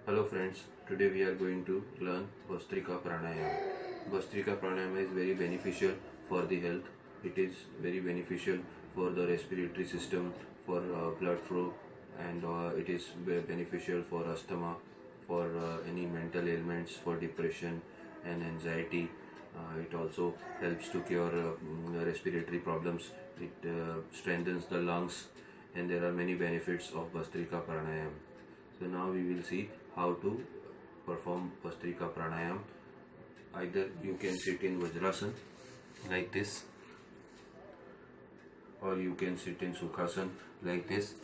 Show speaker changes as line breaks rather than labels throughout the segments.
Hello friends, today we are going to learn Bhastrika Pranayama. Bhastrika Pranayama is very beneficial for the health. It is very beneficial for the respiratory system, for blood flow, and it is beneficial for asthma, for any mental ailments, for depression and anxiety. It also helps to cure respiratory problems. It strengthens the lungs, and there are many benefits of Bhastrika Pranayama. So now we will see how to perform Bhastrika Pranayam. Either you can sit in Vajrasan like this, or you can sit in Sukhasan like this.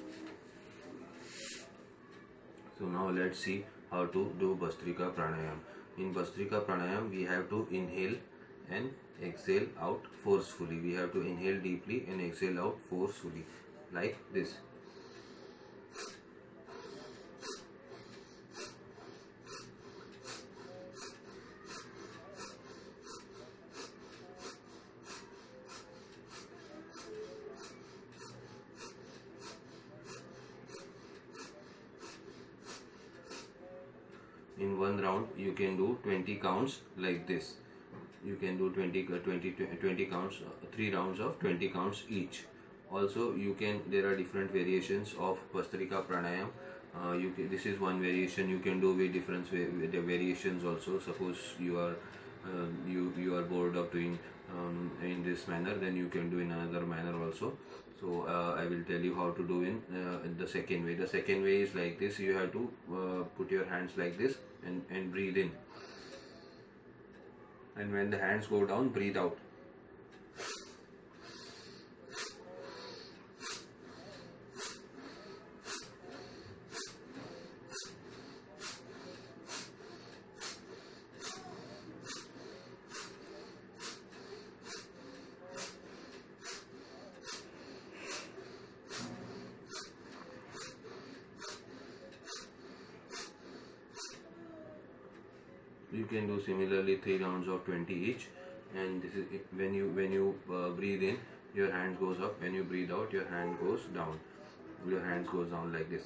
So now let's see how to do Bhastrika Pranayam. In Bhastrika Pranayam we have to inhale and exhale out forcefully. We have to inhale deeply and exhale out forcefully like this. In one round you can do 20 counts like this. You can do 20 counts, 3 rounds of 20 counts each. Also there are different variations of Bhastrika Pranayam. This is one variation. You can do with different variations also. Suppose you are bored of doing in this manner, then you can do in another manner also. So I will tell you how to do in the second way. The second way is like this. You have to put your hands like this and breathe in, and when the hands go down, breathe out. You can do similarly 3 rounds of 20 each, and this is when you breathe in, your hand goes up. When you breathe out, your hand goes down. Your hands goes down like this.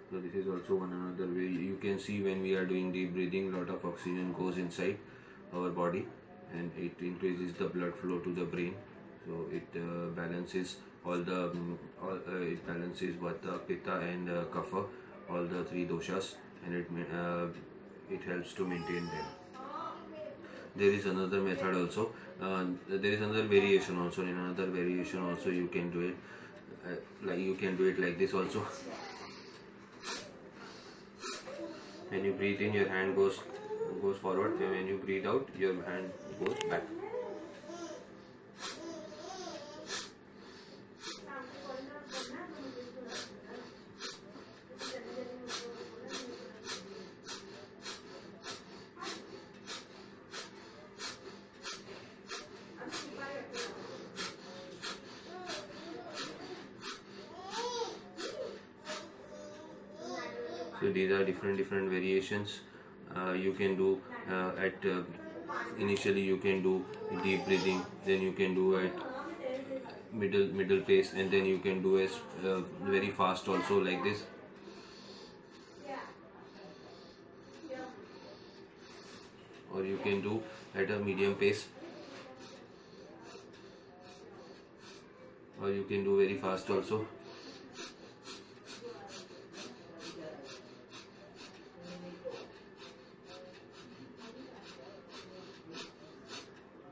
So this is also one another way. You can see when we are doing deep breathing, lot of oxygen goes inside our body, and it increases the blood flow to the brain. So it balances it balances Vata, Pitta, and Kapha, all the 3 doshas, and it helps to maintain them. There is another method also. There is another variation also. In another variation also you can do it. You can do it like this also. When you breathe in, your hand goes forward, and when you breathe out, your hand goes back. So these are different variations. You can do initially you can do deep breathing, then you can do at middle pace, and then you can do as very fast also like this. Or you can do at a medium pace, or you can do very fast also.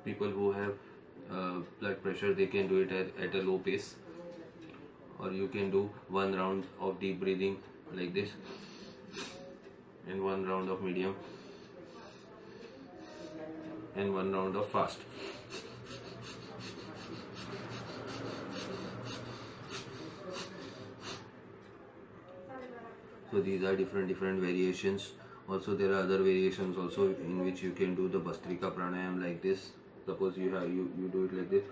People who have blood pressure, they can do it at a low pace. Or you can do 1 round of deep breathing like this, and 1 round of medium, and 1 round of fast. So these are different variations. Also there are other variations also in which you can do the Bhastrika Pranayam like this. Suppose you do it like this.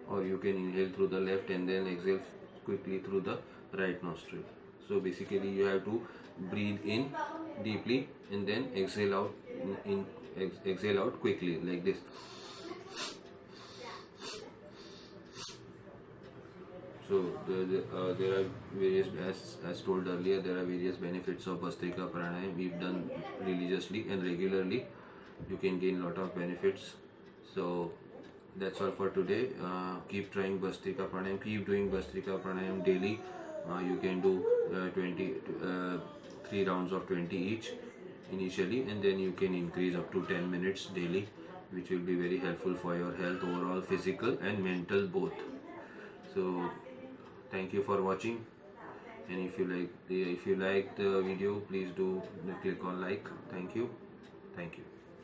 Or you can inhale through the left and then exhale quickly through the right nostril. So basically you have to breathe in deeply and then exhale out exhale out quickly like this. So there are various, as told earlier, there are various benefits of Bhastrika Pranayam. We've done religiously and regularly. You can gain lot of benefits. So that's all for today. Keep trying Bhastrika Pranayam. Keep doing Bhastrika Pranayam daily. You can do 3 rounds of 20 each initially, and then you can increase up to 10 minutes daily, which will be very helpful for your health, overall physical and mental both. So thank you for watching, and if you like the video, please do click on like. Thank you.